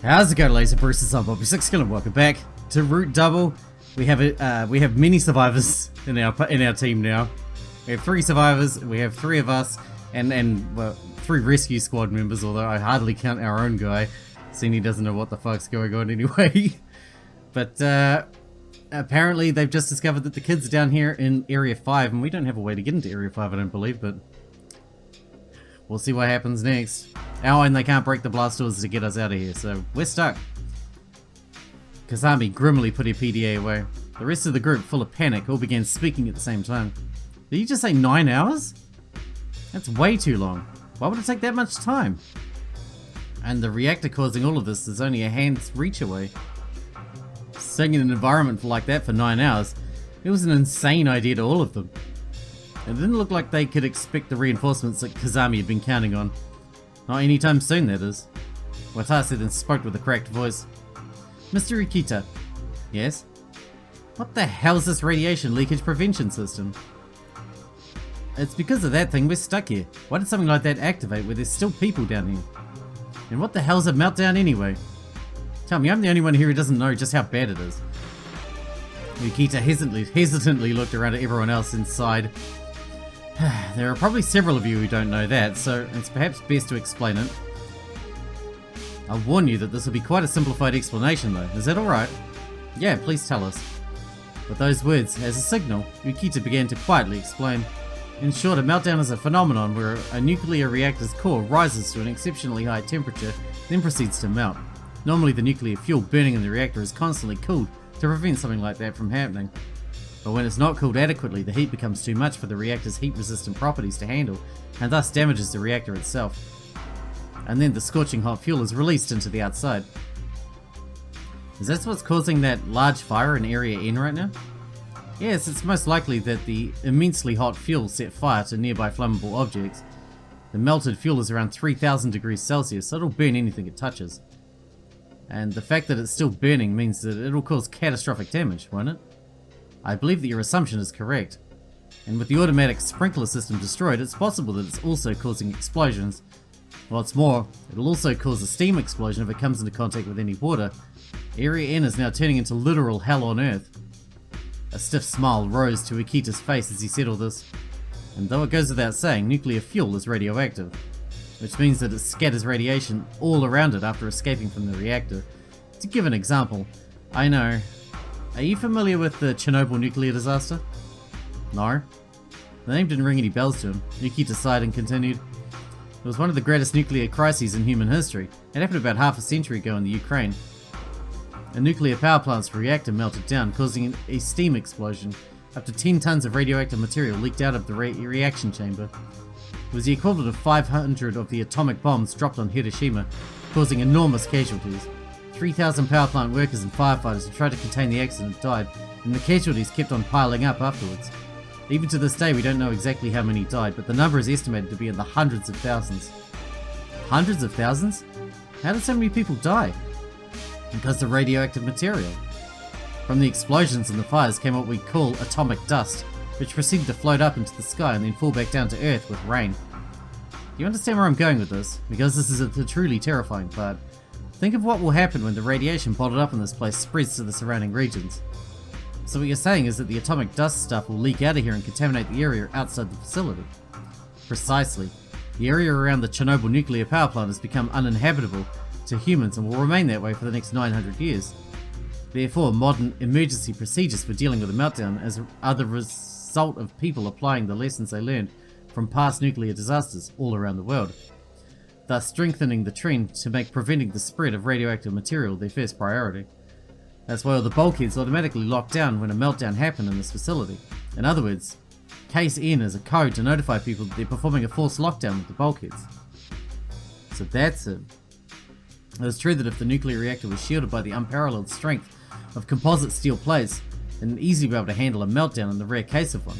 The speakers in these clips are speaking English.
How's it going, Laser Bruce? I'm Bobby Sixkilla. Welcome back to Root Double. We have many survivors in our team now. We have 3 survivors. We have 3 of us, and well, 3 rescue squad members. Although I hardly count our own guy, seeing he doesn't know what the fuck's going on anyway. But apparently they've just discovered that the kids are down here in Area 5, and we don't have a way to get into Area 5, I don't believe. But we'll see what happens next. Oh, and they can't break the blast doors to get us out of here, so we're stuck. Kasami grimly put her PDA away. The rest of the group, full of panic, all began speaking at the same time. Did you just say 9 hours? That's way too long. Why would it take that much time? And the reactor causing all of this is only a hand's reach away. Staying in an environment like that for 9 hours, it was an insane idea to all of them. It didn't look like they could expect the reinforcements that Kasami had been counting on. Not anytime soon, that is. Watase then spoke with a cracked voice. Mr. Ikita. Yes? What the hell is this radiation leakage prevention system? It's because of that thing we're stuck here. Why did something like that activate where there's still people down here? And what the hell's a meltdown anyway? Tell me, I'm the only one here who doesn't know just how bad it is. Ikita hesitantly looked around at everyone else inside. There are probably several of you who don't know that, so it's perhaps best to explain it. I'll warn you that this will be quite a simplified explanation though. Is that alright? Yeah, please tell us. With those words, as a signal, Yukita began to quietly explain. In short, a meltdown is a phenomenon where a nuclear reactor's core rises to an exceptionally high temperature, then proceeds to melt. Normally the nuclear fuel burning in the reactor is constantly cooled to prevent something like that from happening. But when it's not cooled adequately, the heat becomes too much for the reactor's heat-resistant properties to handle, and thus damages the reactor itself. And then the scorching hot fuel is released into the outside. Is that what's causing that large fire in Area N right now? Yes, it's most likely that the immensely hot fuel set fire to nearby flammable objects. The melted fuel is around 3000 degrees Celsius, so it'll burn anything it touches. And the fact that it's still burning means that it'll cause catastrophic damage, won't it? I believe that your assumption is correct. And with the automatic sprinkler system destroyed, it's possible that it's also causing explosions. What's more, it'll also cause a steam explosion if it comes into contact with any water. Area N is now turning into literal hell on Earth. A stiff smile rose to Ikita's face as he said all this. And though it goes without saying, nuclear fuel is radioactive, which means that it scatters radiation all around it after escaping from the reactor. To give an example, I know. Are you familiar with the Chernobyl nuclear disaster? No? The name didn't ring any bells to him. Nikita sighed and continued. It was one of the greatest nuclear crises in human history. It happened about half a century ago in the Ukraine. A nuclear power plant's reactor melted down, causing a steam explosion. Up to 10 tons of radioactive material leaked out of the reaction chamber. It was the equivalent of 500 of the atomic bombs dropped on Hiroshima, causing enormous casualties. 3,000 power plant workers and firefighters who tried to contain the accident died, and the casualties kept on piling up afterwards. Even to this day we don't know exactly how many died, but the number is estimated to be in the hundreds of thousands. Hundreds of thousands? How did so many people die? Because of radioactive material. From the explosions and the fires came what we call atomic dust, which proceeded to float up into the sky and then fall back down to Earth with rain. Do you understand where I'm going with this? Because this is the truly terrifying part. Think of what will happen when the radiation bottled up in this place spreads to the surrounding regions. So what you're saying is that the atomic dust stuff will leak out of here and contaminate the area outside the facility. Precisely. The area around the Chernobyl nuclear power plant has become uninhabitable to humans and will remain that way for the next 900 years. Therefore, modern emergency procedures for dealing with a meltdown are the result of people applying the lessons they learned from past nuclear disasters all around the world, thus strengthening the trend to make preventing the spread of radioactive material their first priority. That's why all the bulkheads automatically lock down when a meltdown happened in this facility. In other words, Case N is a code to notify people that they're performing a forced lockdown with the bulkheads. So that's it. It was true that if the nuclear reactor was shielded by the unparalleled strength of composite steel plates, then it'd easily be able to handle a meltdown in the rare case of one.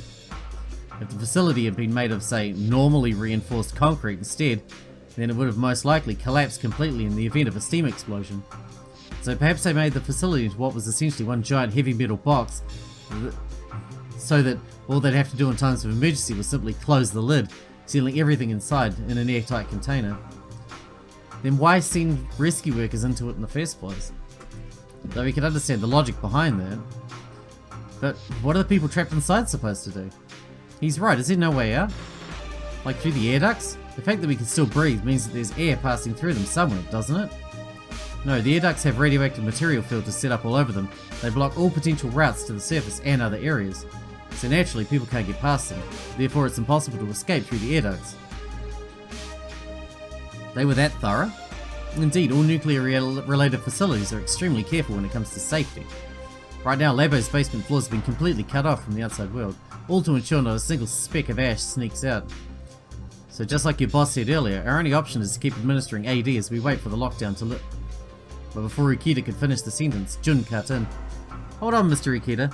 If the facility had been made of, say, normally reinforced concrete instead, then it would have most likely collapsed completely in the event of a steam explosion. So perhaps they made the facility into what was essentially one giant heavy metal box, so that all they'd have to do in times of emergency was simply close the lid, sealing everything inside in an airtight container. then why send rescue workers into it in the first place? Though we can understand the logic behind that. But what are the people trapped inside supposed to do? He's right, is there no way out? Like through the air ducts? The fact that we can still breathe means that there's air passing through them somewhere, doesn't it? No, the air ducts have radioactive material filters set up all over them. They block all potential routes to the surface and other areas. So naturally, people can't get past them. Therefore, it's impossible to escape through the air ducts. They were that thorough? Indeed, all nuclear-related facilities are extremely careful when it comes to safety. Right now, Labo's basement floors have been completely cut off from the outside world, all to ensure not a single speck of ash sneaks out. So just like your boss said earlier, our only option is to keep administering AD as we wait for the lockdown to lift. But before Ikeda could finish the sentence, Jun cut in. Hold on, Mr. Ikeda.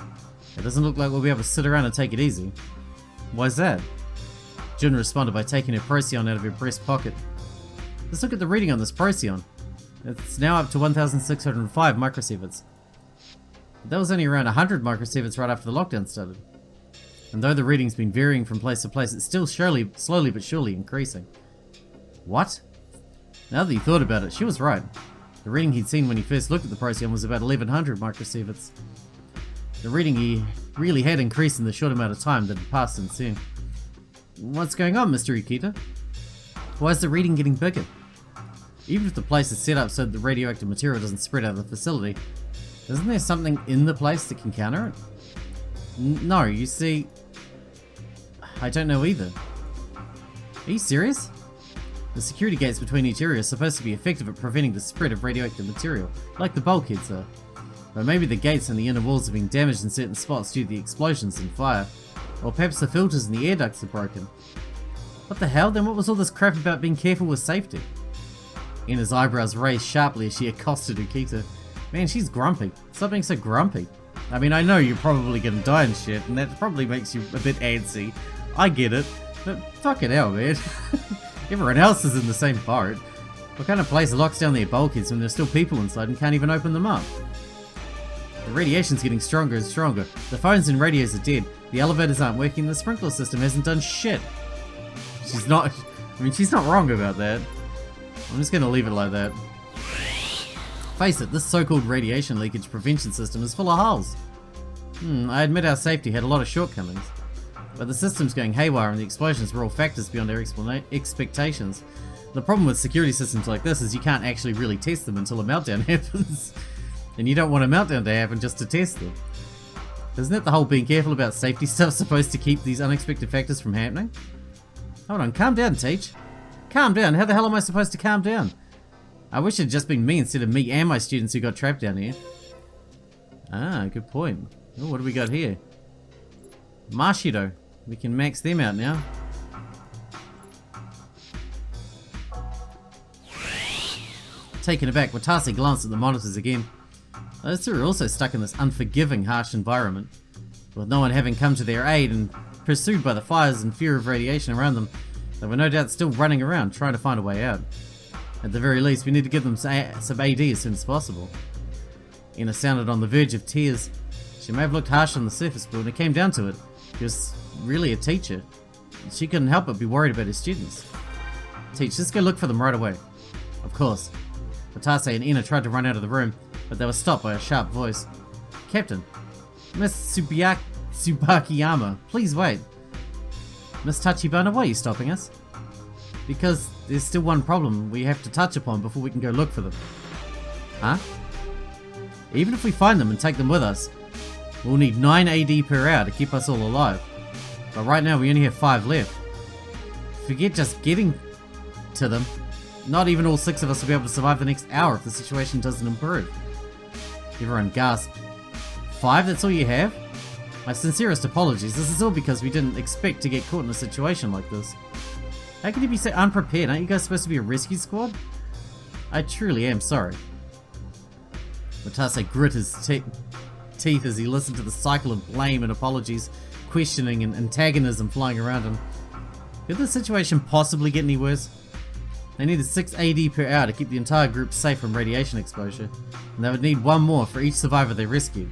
It doesn't look like we'll be able to sit around and take it easy. Why's that? Jun responded by taking her Procyon out of her breast pocket. Let's look at the reading on this Procyon. It's now up to 1,605 microsieverts. That was only around 100 microsieverts right after the lockdown started. And though the reading's been varying from place to place, it's still slowly but surely increasing. What? Now that he thought about it, she was right. The reading he'd seen when he first looked at the Procyon was about 1,100 microsieverts. The reading he really had increased in the short amount of time that had passed since then. What's going on, Mr. Ikeda? Why is the reading getting bigger? Even if the place is set up so that the radioactive material doesn't spread out of the facility, isn't there something in the place that can counter it? No, you see... I don't know either. Are you serious? The security gates between each area are supposed to be effective at preventing the spread of radioactive material, like the bulkheads are. But maybe the gates and the inner walls have been damaged in certain spots due to the explosions and fire. Or perhaps the filters and the air ducts are broken. What the hell? Then what was all this crap about being careful with safety? Ina's eyebrows raised sharply as she accosted Ukita. Man, she's grumpy. Stop being so grumpy. I mean, I know you're probably gonna die and shit, and that probably makes you a bit antsy. I get it, but fucking hell, man. Everyone else is in the same boat. What kind of place locks down their bulkheads when there's still people inside and can't even open them up? The radiation's getting stronger and stronger. The phones and radios are dead. The elevators aren't working. The sprinkler system hasn't done shit. She's not wrong about that. I'm just gonna leave it like that. Face it, this so-called radiation leakage prevention system is full of holes. I admit our safety had a lot of shortcomings. But the system's going haywire and the explosions were all factors beyond our expectations. The problem with security systems like this is you can't actually really test them until a meltdown happens. And you don't want a meltdown to happen just to test them. Isn't that the whole being careful about safety stuff supposed to keep these unexpected factors from happening? Hold on, calm down, Teach. Calm down, how the hell am I supposed to calm down? I wish it had just been me instead of me and my students who got trapped down here. Ah, good point. Oh, what do we got here? Marshido. We can max them out now. Taken aback, Watase glanced at the monitors again. Those two are also stuck in this unforgiving, harsh environment. With no one having come to their aid and pursued by the fires and fear of radiation around them, they were no doubt still running around trying to find a way out. At the very least, we need to give them some AD as soon as possible. Ina sounded on the verge of tears. She may have looked harsh on the surface, but when it came down to it, she was really a teacher. She couldn't help but be worried about her students. Teach, let's go look for them right away. Of course. Watase and Ina tried to run out of the room, but they were stopped by a sharp voice. Captain, Miss Tsubakiyama, please wait. Miss Tachibana, why are you stopping us? Because there's still one problem we have to touch upon before we can go look for them. Huh? Even if we find them and take them with us, we'll need 9 AD per hour to keep us all alive. But right now we only have 5 left. Forget just getting to them. Not even all 6 of us will be able to survive the next hour if the situation doesn't improve. Everyone gasped. 5? That's all you have? My sincerest apologies. This is all because we didn't expect to get caught in a situation like this. How can you be so unprepared? Aren't you guys supposed to be a rescue squad? I truly am sorry. Watase grit his teeth as he listened to the cycle of blame and apologies, questioning and antagonism flying around him. Could the situation possibly get any worse? They needed 6 AD per hour to keep the entire group safe from radiation exposure, and they would need 1 more for each survivor they rescued.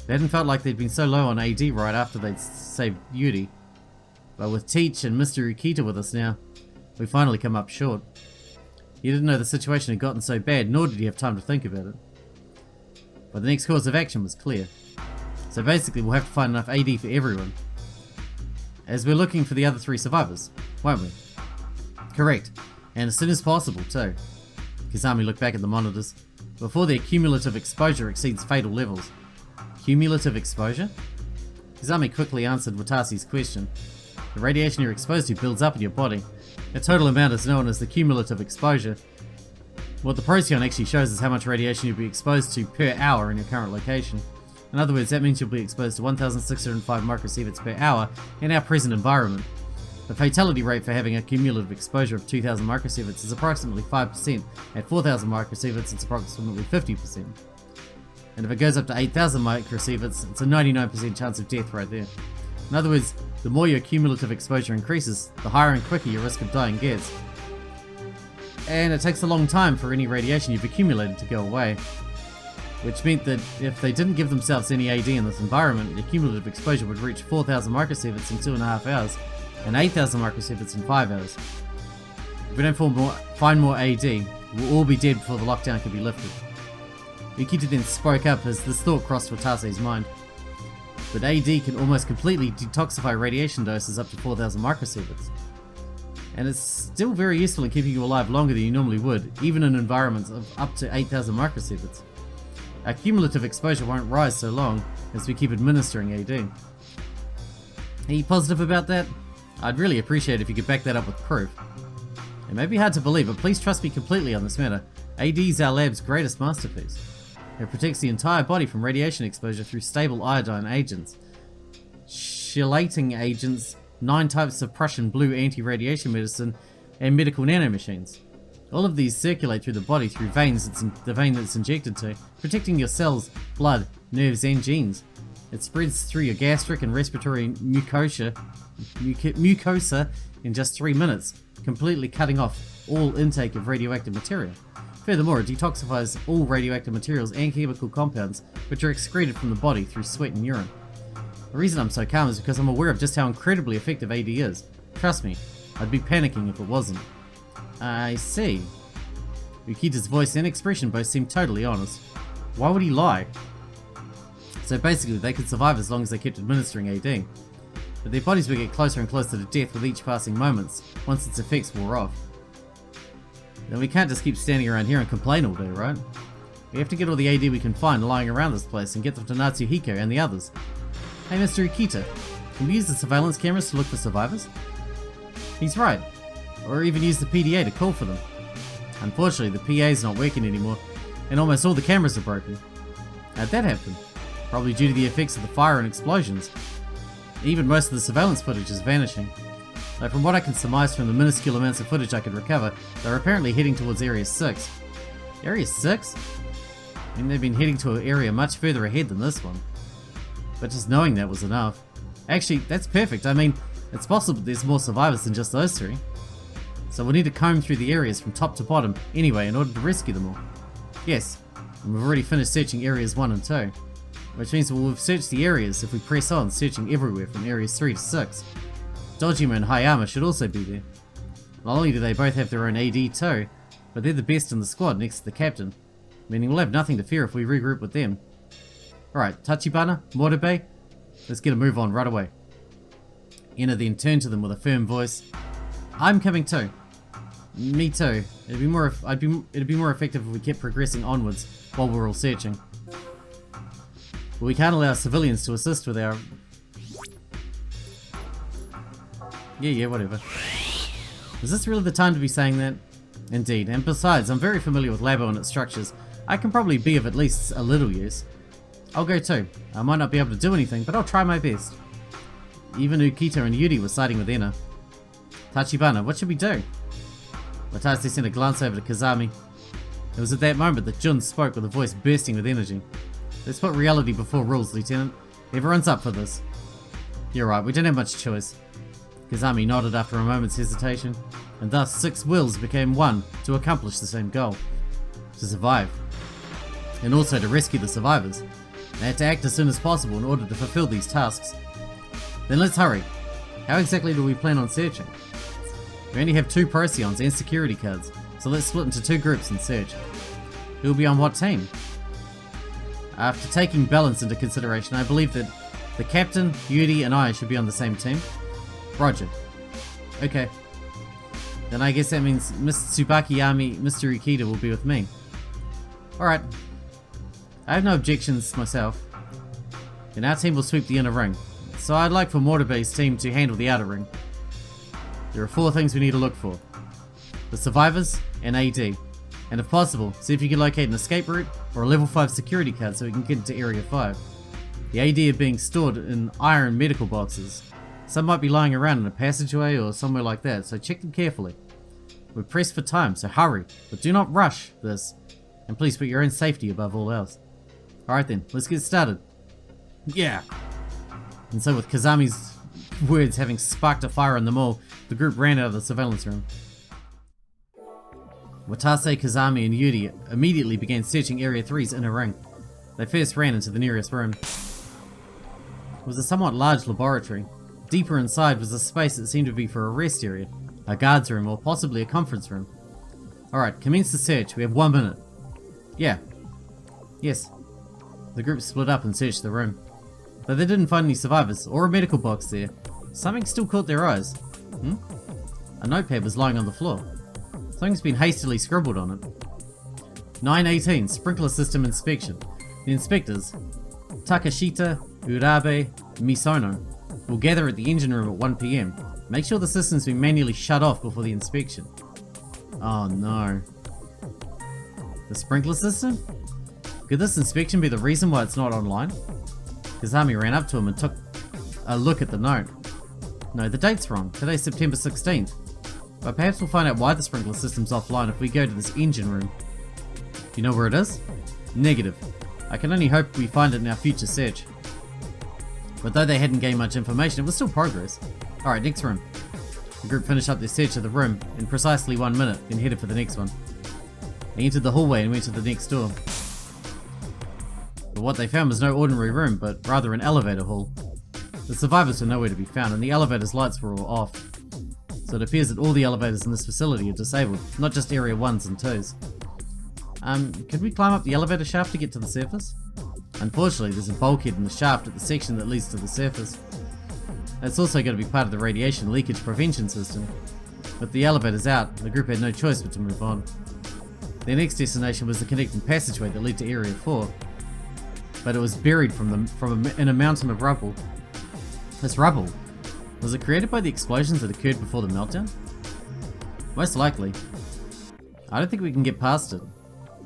They hadn't felt like they'd been so low on AD right after they'd saved Yuri. But with Teach and Mr. Ukita with us now, we finally come up short. He didn't know the situation had gotten so bad, nor did he have time to think about it. But the next course of action was clear. So basically we'll have to find enough AD for everyone. As we're looking for the other 3 survivors, won't we? Correct. And as soon as possible too. Kazami looked back at the monitors. Before their cumulative exposure exceeds fatal levels. Cumulative exposure? Kazami quickly answered Watase's question. The radiation you're exposed to builds up in your body. The total amount is known as the cumulative exposure. What the Procyon actually shows is how much radiation you'll be exposed to per hour in your current location. In other words, that means you'll be exposed to 1,605 microsieverts per hour in our present environment. The fatality rate for having a cumulative exposure of 2,000 microsieverts is approximately 5%. At 4,000 microsieverts, it's approximately 50%. And if it goes up to 8,000 microsieverts, it's a 99% chance of death right there. In other words, the more your cumulative exposure increases, the higher and quicker your risk of dying gets. And it takes a long time for any radiation you've accumulated to go away. Which meant that if they didn't give themselves any AD in this environment, their cumulative exposure would reach 4,000 microsieverts in 2.5 hours, and 8,000 microsieverts in 5 hours. If we don't find more AD, we'll all be dead before the lockdown can be lifted. Yukita then spoke up as this thought crossed Watase's mind. But AD can almost completely detoxify radiation doses up to 4,000 microsieverts. And it's still very useful in keeping you alive longer than you normally would, even in environments of up to 8,000 microsieverts. Our cumulative exposure won't rise so long as we keep administering AD. Are you positive about that? I'd really appreciate it if you could back that up with proof. It may be hard to believe, but please trust me completely on this matter. AD is our lab's greatest masterpiece. It protects the entire body from radiation exposure through stable iodine agents, chelating agents, 9 types of Prussian blue anti-radiation medicine, and medical nanomachines. All of these circulate through the body through veins, the vein that's injected to, protecting your cells, blood, nerves, and genes. It spreads through your gastric and respiratory mucosa in just 3 minutes, completely cutting off all intake of radioactive material. Furthermore, it detoxifies all radioactive materials and chemical compounds which are excreted from the body through sweat and urine. The reason I'm so calm is because I'm aware of just how incredibly effective AD is. Trust me, I'd be panicking if it wasn't. I see. Yukita's voice and expression both seem totally honest. Why would he lie? So basically, they could survive as long as they kept administering AD. But their bodies would get closer and closer to death with each passing moments, once its effects wore off. Then we can't just keep standing around here and complain all day, right? We have to get all the AD we can find lying around this place and get them to Natsuhiko and the others. Hey Mr. Yukita, can we use the surveillance cameras to look for survivors? He's right. Or even use the PDA to call for them. Unfortunately, the PA's not working anymore, and almost all the cameras are broken. How'd that happen? Probably due to the effects of the fire and explosions. Even most of the surveillance footage is vanishing. Though from what I can surmise from the minuscule amounts of footage I could recover, they're apparently heading towards Area 6. Area 6? I mean, they've been heading to an area much further ahead than this one. But just knowing that was enough. Actually, that's perfect. I mean, it's possible there's more survivors than just those 3. So we'll need to comb through the areas from top to bottom anyway in order to rescue them all. Yes, and we've already finished searching areas 1 and 2. Which means we'll have searched the areas if we press on, searching everywhere from areas 3 to 6. Dojima and Hayama should also be there. Not only do they both have their own AD too, but they're the best in the squad next to the captain, meaning we'll have nothing to fear if we regroup with them. Alright, Tachibana, Moribei, let's get a move on right away. Ina then turned to them with a firm voice. I'm coming too. Me too. It'd be more effective if we kept progressing onwards while we're all searching. But we can't allow civilians to assist with our... Yeah, whatever. Is this really the time to be saying that? Indeed, and besides, I'm very familiar with Labo and its structures. I can probably be of at least a little use. I'll go too. I might not be able to do anything, but I'll try my best. Even Ukita and Yuri were siding with Ina. Tachibana, what should we do? Watase sent a glance over to Kazami. It was at that moment that Jun spoke with a voice bursting with energy. Let's put reality before rules, Lieutenant. Everyone's up for this. You're right, we don't have much choice. Kazami nodded after a moment's hesitation, and thus 6 wills became one to accomplish the same goal. To survive. And also to rescue the survivors. They had to act as soon as possible in order to fulfill these tasks. Then let's hurry. How exactly do we plan on searching? We only have 2 Procyons and security cards, So let's split into 2 groups and search. Who will be on what team? After taking balance into consideration, I believe that the captain, Yuri, and I should be on the same team. Roger. Okay. Then I guess that means Mr. Tsubakiyami, Mr. Ikeda will be with me. Alright. I have no objections myself. Then our team will sweep the inner ring. So I'd like for Mortabe's team to handle the outer ring. There are 4 things we need to look for. The survivors and AD. And if possible, see if you can locate an escape route or a level 5 security card so we can get into Area 5. The AD are being stored in iron medical boxes. Some might be lying around in a passageway or somewhere like that, so check them carefully. We're pressed for time, so hurry, but do not rush this. And please put your own safety above all else. Alright then, let's get started. Yeah! And so with Kazami's words having sparked a fire in them all, the group ran out of the surveillance room. Watase, Kazami, and Yuri immediately began searching Area 3's inner ring. They first ran into the nearest room. It was a somewhat large laboratory. Deeper inside was a space that seemed to be for a rest area, a guard's room, or possibly a conference room. Alright, commence the search. We have 1 minute. Yeah. Yes. The group split up and searched the room. Though they didn't find any survivors, or a medical box there, something still caught their eyes. A notepad was lying on the floor. Something's been hastily scribbled on it. 918, Sprinkler System Inspection. The inspectors, Takashita, Urabe, Misono, will gather at the engine room at 1 PM. Make sure the system's been manually shut off before the inspection. Oh no. The sprinkler system? Could this inspection be the reason why it's not online? Kazami ran up to him and took a look at the note. No, the date's wrong. Today's September 16th. But perhaps we'll find out why the sprinkler system's offline if we go to this engine room. Do you know where it is? Negative. I can only hope we find it in our future search. But though they hadn't gained much information, it was still progress. Alright, next room. The group finished up their search of the room in precisely 1 minute, then headed for the next one. They entered the hallway and went to the next door. But what they found was no ordinary room, but rather an elevator hall. The survivors were nowhere to be found, and the elevator's lights were all off. So it appears that all the elevators in this facility are disabled, not just Area 1s and 2s. Could we climb up the elevator shaft to get to the surface? Unfortunately, there's a bulkhead in the shaft at the section that leads to the surface. That's also going to be part of the radiation leakage prevention system. With the elevators out, the group had no choice but to move on. Their next destination was the connecting passageway that led to Area 4. But it was buried in a mountain of rubble. This rubble, was it created by the explosions that occurred before the meltdown? Most likely. I don't think we can get past it.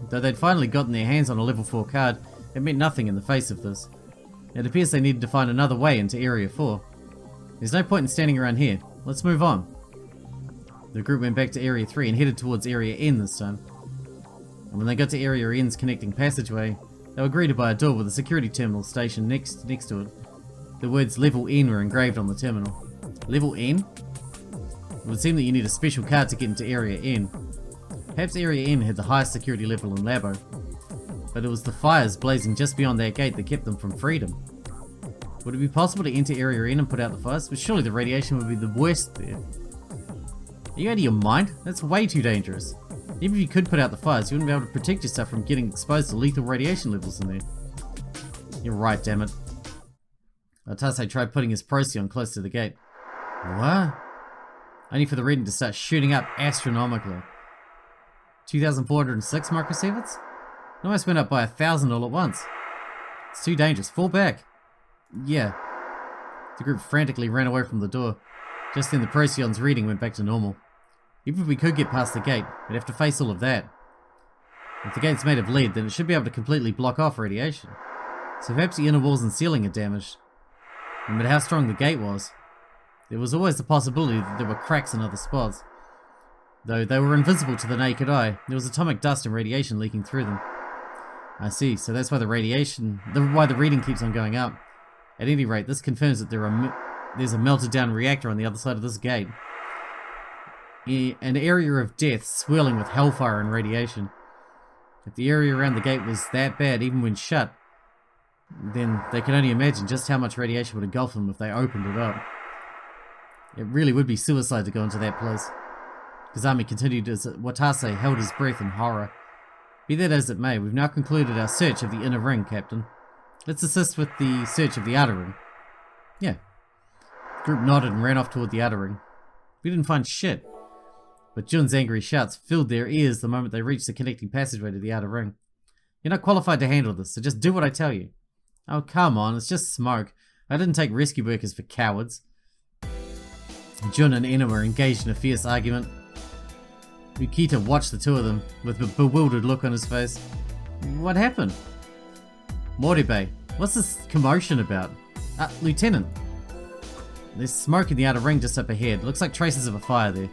Though they'd finally gotten their hands on a level 4 card, it meant nothing in the face of this. It appears they needed to find another way into Area 4. There's no point in standing around here. Let's move on. The group went back to Area 3 and headed towards Area N this time. And when they got to Area N's connecting passageway, they were greeted by a door with a security terminal stationed next to it. The words Level N were engraved on the terminal. Level N? It would seem that you need a special card to get into Area N. Perhaps Area N had the highest security level in Labo. But it was the fires blazing just beyond that gate that kept them from freedom. Would it be possible to enter Area N and put out the fires? But surely the radiation would be the worst there. Are you out of your mind? That's way too dangerous. Even if you could put out the fires, you wouldn't be able to protect yourself from getting exposed to lethal radiation levels in there. You're right, damn it. Watase tried putting his Procyon close to the gate. What? Only for the reading to start shooting up astronomically. 2,406 microsieverts? It almost went up by 1,000 all at once. It's too dangerous. Fall back. Yeah. The group frantically ran away from the door. Just then the Procyon's reading went back to normal. Even if we could get past the gate, we'd have to face all of that. If the gate's made of lead, then it should be able to completely block off radiation. So perhaps the inner walls and ceiling are damaged. No matter how strong the gate was, there was always the possibility that there were cracks in other spots. Though they were invisible to the naked eye, there was atomic dust and radiation leaking through them. I see, so that's why the reading keeps on going up. At any rate, this confirms that there's a melted down reactor on the other side of this gate. An area of death swirling with hellfire and radiation. If the area around the gate was that bad, even when shut, then they can only imagine just how much radiation would engulf them if they opened it up. It really would be suicide to go into that place. Kazami continued as Watase held his breath in horror. Be that as it may, we've now concluded our search of the inner ring, Captain. Let's assist with the search of the outer ring. Yeah. The group nodded and ran off toward the outer ring. We didn't find shit. But Jun's angry shouts filled their ears the moment they reached the connecting passageway to the outer ring. You're not qualified to handle this, so just do what I tell you. Oh, come on, it's just smoke. I didn't take rescue workers for cowards. Jun and Ina were engaged in a fierce argument. Ukita watched the two of them with a bewildered look on his face. What happened? Moribe, what's this commotion about? Lieutenant. There's smoke in the outer ring just up ahead. Looks like traces of a fire there.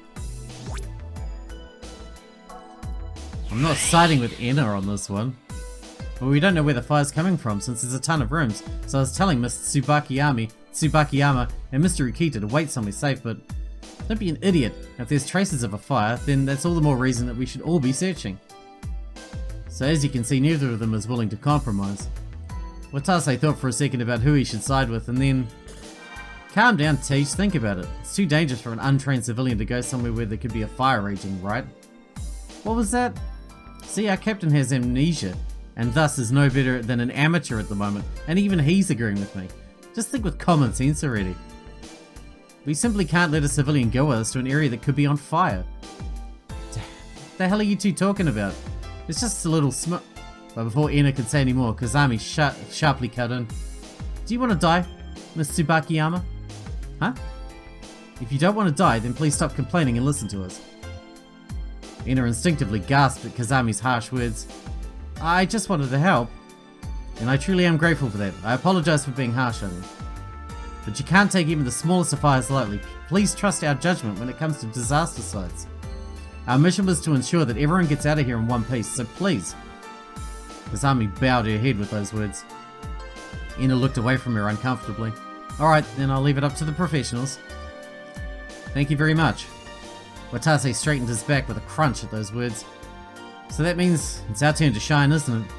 I'm not siding with Ina on this one. But we don't know where the fire's coming from since there's a ton of rooms. So I was telling Mr. Tsubakiyama and Mr. Ukita to wait somewhere safe, but don't be an idiot. If there's traces of a fire, then that's all the more reason that we should all be searching. So as you can see, neither of them is willing to compromise. Watase thought for a second about who he should side with, and then... Calm down, Teach, think about it. It's too dangerous for an untrained civilian to go somewhere where there could be a fire raging, right? What was that? See, our captain has amnesia, and thus is no better than an amateur at the moment, and even he's agreeing with me. Just think with common sense already. We simply can't let a civilian go with us to an area that could be on fire. The hell are you two talking about? It's just a little smoke. But before Ina could say any more, Kazami sharply cut in. Do you want to die, Miss Tsubakiyama? Huh? If you don't want to die, then please stop complaining and listen to us. Ina instinctively gasped at Kazami's harsh words. I just wanted to help. And I truly am grateful for that. I apologize for being harsh on you. But you can't take even the smallest of fires lightly. Please trust our judgment when it comes to disaster sites. Our mission was to ensure that everyone gets out of here in one piece, so please. Kazami bowed her head with those words. Ina looked away from her uncomfortably. Alright, then I'll leave it up to the professionals. Thank you very much. Watase straightened his back with a crunch at those words. So that means it's our turn to shine, isn't it?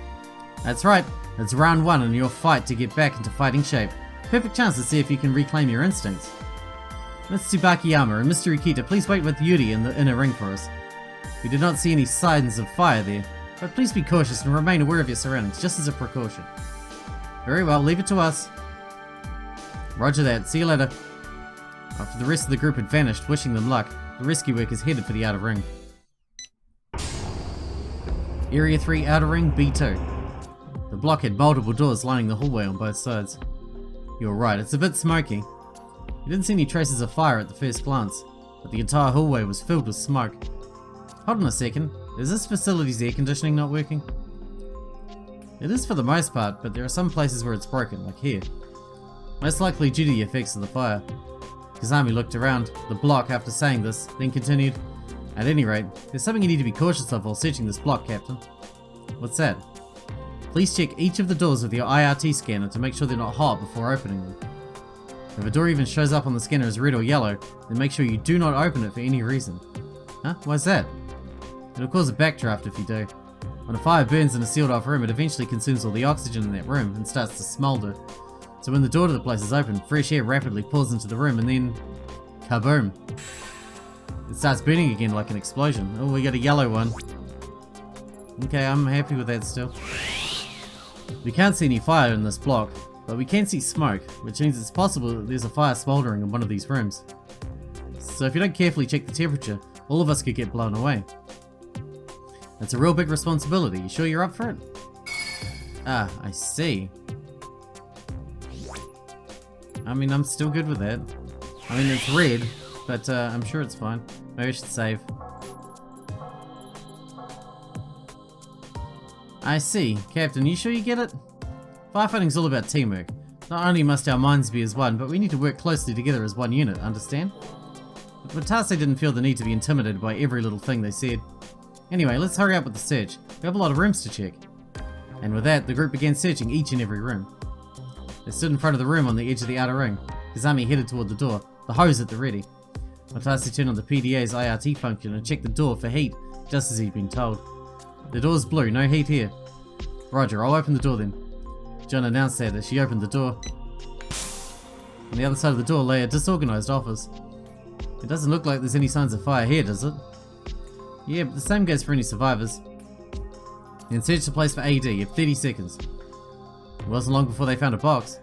That's right, it's round one in your fight to get back into fighting shape. Perfect chance to see if you can reclaim your instincts. Ms. Tsubakiyama and Mr. Ukita, please wait with Yuri in the inner ring for us. We did not see any signs of fire there, but please be cautious and remain aware of your surroundings, just as a precaution. Very well, leave it to us. Roger that, see you later. After the rest of the group had vanished, wishing them luck, the rescue workers headed for the outer ring. Area 3 Outer Ring B2. The block had multiple doors lining the hallway on both sides. You're right, it's a bit smoky. You didn't see any traces of fire at the first glance, but the entire hallway was filled with smoke. Hold on a second, is this facility's air conditioning not working? It is for the most part, but there are some places where it's broken, like here. Most likely due to the effects of the fire. Kazami looked around the block after saying this, then continued, at any rate, there's something you need to be cautious of while searching this block, Captain. What's that? Please check each of the doors with your IRT scanner to make sure they're not hot before opening them. If a door even shows up on the scanner as red or yellow, then make sure you do not open it for any reason. Huh? Why's that? It'll cause a backdraft if you do. When a fire burns in a sealed off room, it eventually consumes all the oxygen in that room and starts to smolder. So when the door to the place is open, fresh air rapidly pours into the room and then... kaboom! It starts burning again like an explosion. Oh, we got a yellow one. Okay, I'm happy with that still. We can't see any fire in this block, but we can see smoke, which means it's possible that there's a fire smoldering in one of these rooms. So if you don't carefully check the temperature, all of us could get blown away. That's a real big responsibility. You sure you're up for it? Ah, I see. I mean, I'm still good with that. I mean, it's red, but I'm sure it's fine. Maybe I should save. I see. Captain, you sure you get it? Firefighting's all about teamwork. Not only must our minds be as one, but we need to work closely together as one unit, understand? But Watase didn't feel the need to be intimidated by every little thing they said. Anyway, let's hurry up with the search. We have a lot of rooms to check. And with that, the group began searching each and every room. They stood in front of the room on the edge of the outer ring. Kazami headed toward the door, the hose at the ready. Watase turned on the PDA's IRT function and checked the door for heat, just as he'd been told. The door's blue, no heat here. Roger, I'll open the door then. John announced that as she opened the door. On the other side of the door lay a disorganized office. It doesn't look like there's any signs of fire here, does it? Yeah, but the same goes for any survivors. And search the place for AD. You have 30 seconds. It wasn't long before they found a box.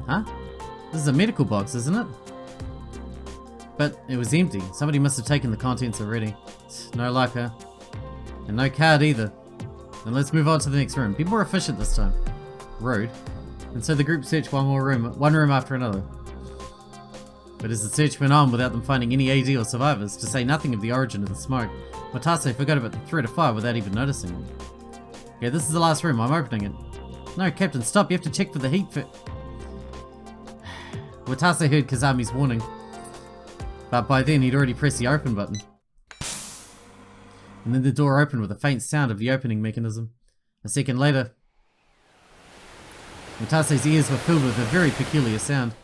Huh? This is a medical box, isn't it? But it was empty. Somebody must have taken the contents already. No luck, huh? And no card either. Then let's move on to the next room. Be more efficient this time. Rude. And so the group searched one room after another. But as the search went on without them finding any AD or survivors, to say nothing of the origin of the smoke, Watase forgot about the threat of fire without even noticing it. Okay, this is the last room. I'm opening it. No, Captain, stop. You have to check for the heat fit. Watase heard Kazami's warning. But by then, he'd already pressed the open button. And then the door opened with a faint sound of the opening mechanism. A second later, Watase's ears were filled with a very peculiar sound.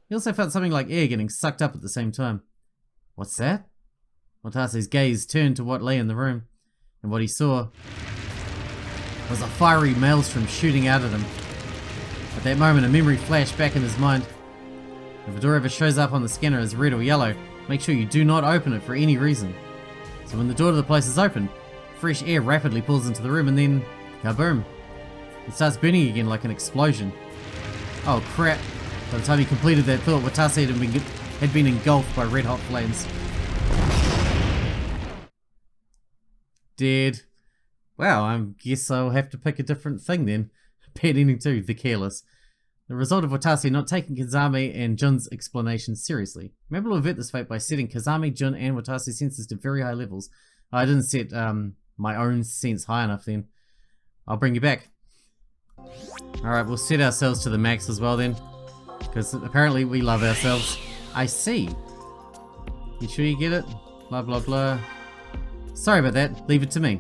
He also felt something like air getting sucked up at the same time. What's that? Watase's gaze turned to what lay in the room, and what he saw was a fiery maelstrom shooting out at him. At that moment, a memory flashed back in his mind. If a door ever shows up on the scanner as red or yellow, make sure you do not open it for any reason. So when the door to the place is open, fresh air rapidly pulls into the room and then, kaboom! It starts burning again like an explosion. Oh crap! By the time he completed that thought, Watase had been engulfed by red hot flames. Dead. Wow, I guess I'll have to pick a different thing then. Bad ending 2, the careless. The result of Watase not taking Kazami and Jun's explanations seriously. Maybe we'll avert this fate by setting Kazami, Jun, and Watase's senses to very high levels. I didn't set my own sense high enough then. I'll bring you back. Alright, we'll set ourselves to the max as well then. Because apparently we love ourselves. I see. You sure you get it? Blah blah blah. Sorry about that. Leave it to me.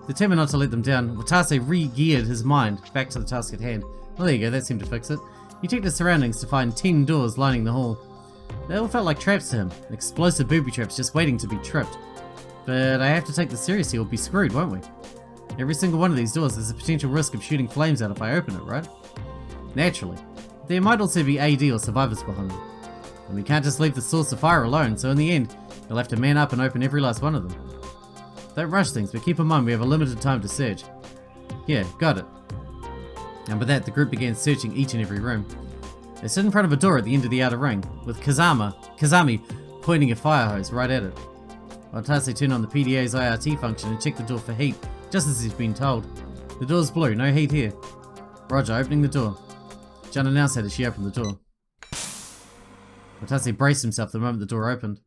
Determined not to let them down, Watase re-geared his mind back to the task at hand. Well, there you go, that seemed to fix it. He checked his surroundings to find 10 doors lining the hall. They all felt like traps to him, explosive booby traps just waiting to be tripped. But I have to take this seriously or be screwed, won't we? Every single one of these doors has a potential risk of shooting flames out if I open it, right? Naturally. There might also be AD or survivors behind them. And we can't just leave the source of fire alone, so in the end, you'll have to man up and open every last one of them. Don't rush things, but keep in mind we have a limited time to search. Yeah, got it. And with that, the group began searching each and every room. They stood in front of a door at the end of the outer ring, with Kazami pointing a fire hose right at it. Watase turned on the PDA's IRT function and checked the door for heat, just as he's been told. The door's blue, no heat here. Roger, opening the door. Jun announced that as she opened the door. Watase braced himself the moment the door opened.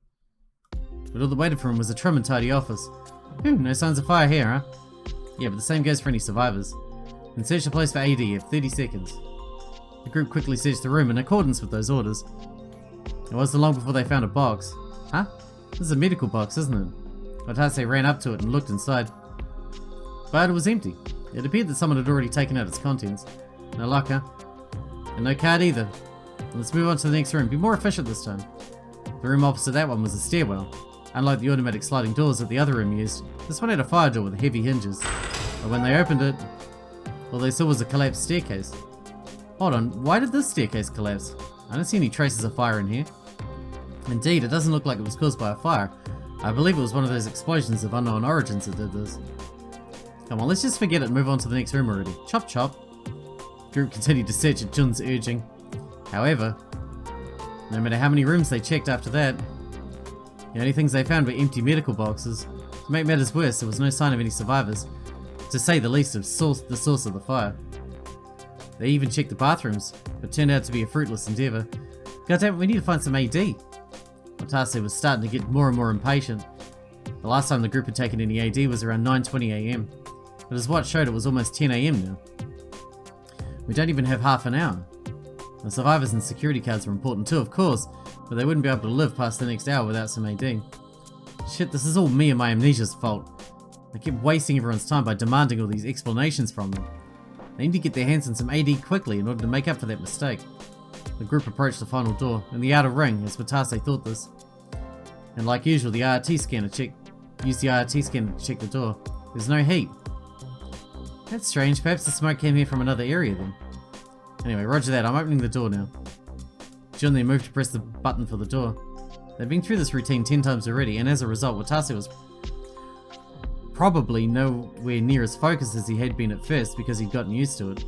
But all that waited for him was a trim and tidy office. No signs of fire here, huh? Yeah, but the same goes for any survivors. Then search the place for AD, you have 30 seconds. The group quickly searched the room in accordance with those orders. It wasn't long before they found a box. Huh? This is a medical box, isn't it? Watase ran up to it and looked inside. But it was empty. It appeared that someone had already taken out its contents. No luck, huh? And no card either. Let's move on to the next room. Be more efficient this time. The room opposite that one was a stairwell. Unlike the automatic sliding doors that the other room used, this one had a fire door with heavy hinges. But when they opened it, all they saw was a collapsed staircase. Hold on, why did this staircase collapse? I don't see any traces of fire in here. Indeed, it doesn't look like it was caused by a fire. I believe it was one of those explosions of unknown origins that did this. Come on, let's just forget it and move on to the next room already. Chop chop. The group continued to search at Jun's urging. However, no matter how many rooms they checked after that, the only things they found were empty medical boxes. To make matters worse, there was no sign of any survivors, to say the least of the source of the fire. They even checked the bathrooms, but turned out to be a fruitless endeavour. Goddamn, we need to find some AD. Watase was starting to get more and more impatient. The last time the group had taken any AD was around 9:20 AM, but his watch showed it was almost 10 AM now. We don't even have half an hour. The survivors and security cards were important too, of course, but they wouldn't be able to live past the next hour without some AD. Shit, this is all me and my amnesia's fault. I kept wasting everyone's time by demanding all these explanations from them. They need to get their hands on some AD quickly in order to make up for that mistake. The group approached the final door, in the outer ring, as Watase thought this. And like usual, the IRT scanner used the IRT scanner to check the door. There's no heat. That's strange, perhaps the smoke came here from another area then. Anyway, roger that, I'm opening the door now. Jun then moved to press the button for the door. They've been through this routine 10 times already, and as a result, Watase was probably nowhere near as focused as he had been at first because he'd gotten used to it.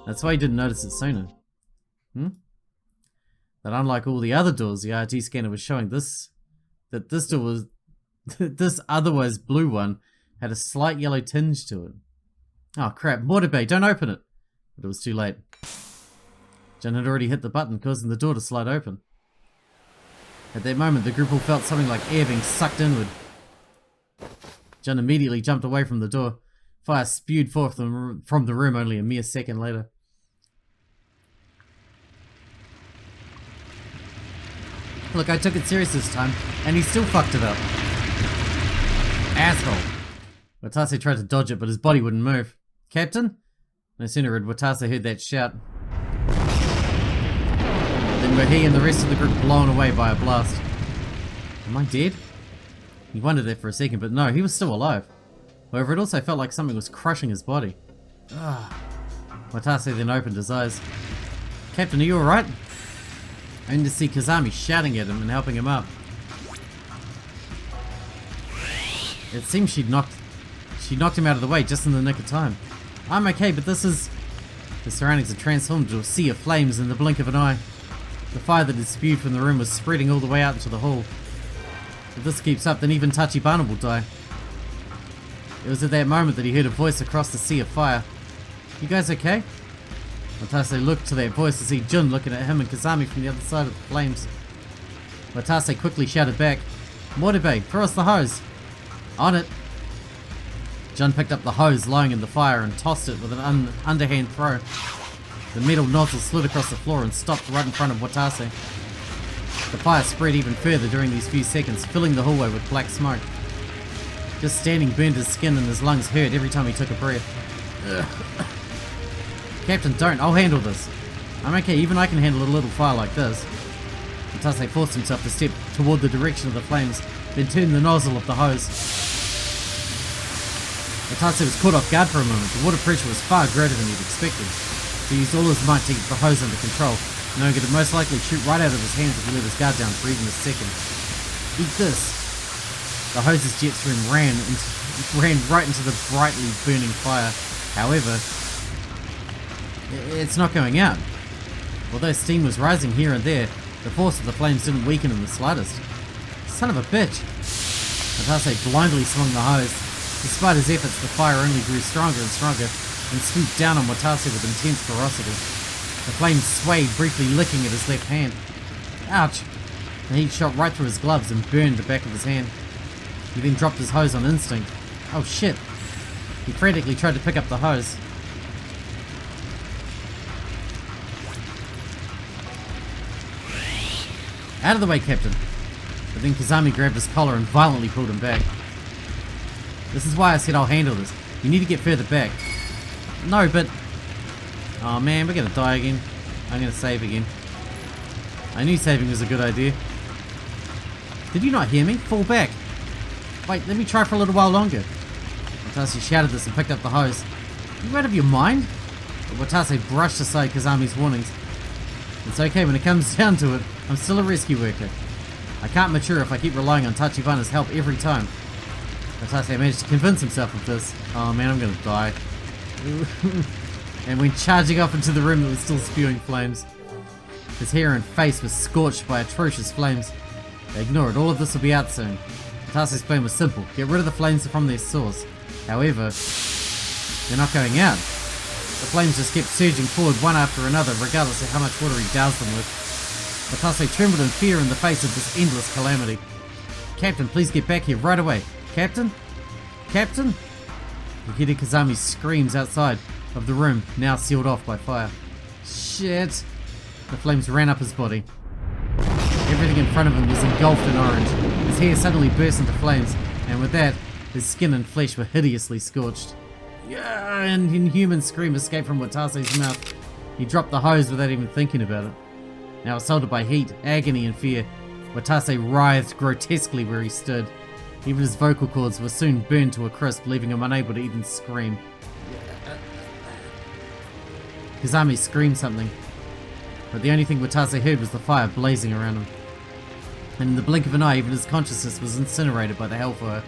That's why he didn't notice it sooner. That unlike all the other doors, the RT scanner was showing that this door was, this otherwise blue one had a slight yellow tinge to it. Oh crap, Mortabe, don't open it! But it was too late. Jun had already hit the button, causing the door to slide open. At that moment, the group all felt something like air being sucked inward. Jun immediately jumped away from the door. Fire spewed forth from the room only a mere second later. Look, I took it serious this time, and he still fucked it up. Asshole. Watase tried to dodge it, but his body wouldn't move. Captain? No sooner had Watase heard that shout than were he and the rest of the group blown away by a blast. Am I dead? He wondered that for a second, but no, he was still alive. However, it also felt like something was crushing his body. Watase then opened his eyes. Captain, are you alright? Only to see Kazami shouting at him and helping him up. It seems she knocked him out of the way just in the nick of time. I'm okay, but this is... The surroundings had transformed into a sea of flames in the blink of an eye. The fire that had spewed from the room was spreading all the way out into the hall. If this keeps up, then even Tachibana will die. It was at that moment that he heard a voice across the sea of fire. You guys okay? Watase looked to that voice to see Jun looking at him and Kazami from the other side of the flames. Watase quickly shouted back, Mortabe, throw us the hose! On it! Jun picked up the hose lying in the fire and tossed it with an underhand throw. The metal nozzle slid across the floor and stopped right in front of Watase. The fire spread even further during these few seconds, filling the hallway with black smoke. Just standing burned his skin and his lungs hurt every time he took a breath. Captain, don't. I'll handle this. I'm okay. Even I can handle a little fire like this. Watase forced himself to step toward the direction of the flames, then turned the nozzle of the hose. Watase was caught off guard for a moment. The water pressure was far greater than he'd expected. He used all his might to get the hose under control, knowing it would most likely shoot right out of his hands if he let his guard down for even a second. Eat this! The hose's jet stream ran right into the brightly burning fire. However, it's not going out. Although steam was rising here and there, the force of the flames didn't weaken in the slightest. Son of a bitch! Watase blindly swung the hose. Despite his efforts, the fire only grew stronger and stronger and swooped down on Watase with intense ferocity. The flames swayed, briefly licking at his left hand. Ouch! The heat shot right through his gloves and burned the back of his hand. He then dropped his hose on instinct. Oh shit! He frantically tried to pick up the hose. Out of the way, Captain! But then Kazami grabbed his collar and violently pulled him back. This is why I said I'll handle this. You need to get further back. No, but... Oh man, we're gonna die again. I'm gonna save again. I knew saving was a good idea. Did you not hear me? Fall back! Wait, let me try for a little while longer. Watase shouted this and picked up the hose. Are you out of your mind? But Watase brushed aside Kazami's warnings. It's okay, when it comes down to it, I'm still a rescue worker. I can't mature if I keep relying on Tachibana's help every time. Watase managed to convince himself of this. Oh man, I'm gonna die. And went charging up into the room that was still spewing flames. His hair and face was scorched by atrocious flames. Ignore it, all of this will be out soon. Watase's plan was simple, get rid of the flames from their source. However, they're not going out. The flames just kept surging forward one after another, regardless of how much water he doused them with. Watase trembled in fear in the face of this endless calamity. Captain, please get back here right away. Captain? Captain? He heard Kazami's screams outside of the room, now sealed off by fire. Shit! The flames ran up his body. Everything in front of him was engulfed in orange. His hair suddenly burst into flames, and with that, his skin and flesh were hideously scorched. Yeah, an inhuman scream escaped from Watase's mouth. He dropped the hose without even thinking about it. Now assaulted by heat, agony, and fear, Watase writhed grotesquely where he stood. Even his vocal cords were soon burned to a crisp, leaving him unable to even scream. Kazami screamed something, but the only thing Watase heard was the fire blazing around him. And in the blink of an eye, even his consciousness was incinerated by the hellfire.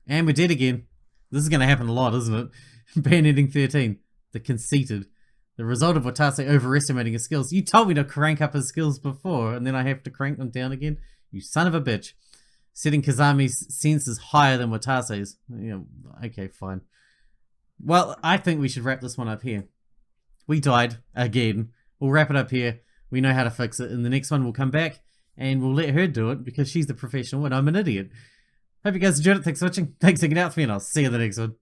And we're dead again. This is going to happen a lot, isn't it? Ban ending 13. The conceited. The result of Watase overestimating his skills. You told me to crank up his skills before, and then I have to crank them down again? You son of a bitch. Setting Kazami's senses higher than Watase's. Yeah, okay, fine. Well, I think we should wrap this one up here. We died again. We'll wrap it up here. We know how to fix it. In the next one, we'll come back and we'll let her do it because she's the professional and I'm an idiot. Hope you guys enjoyed it. Thanks for watching. Thanks for hanging out with me, and I'll see you in the next one.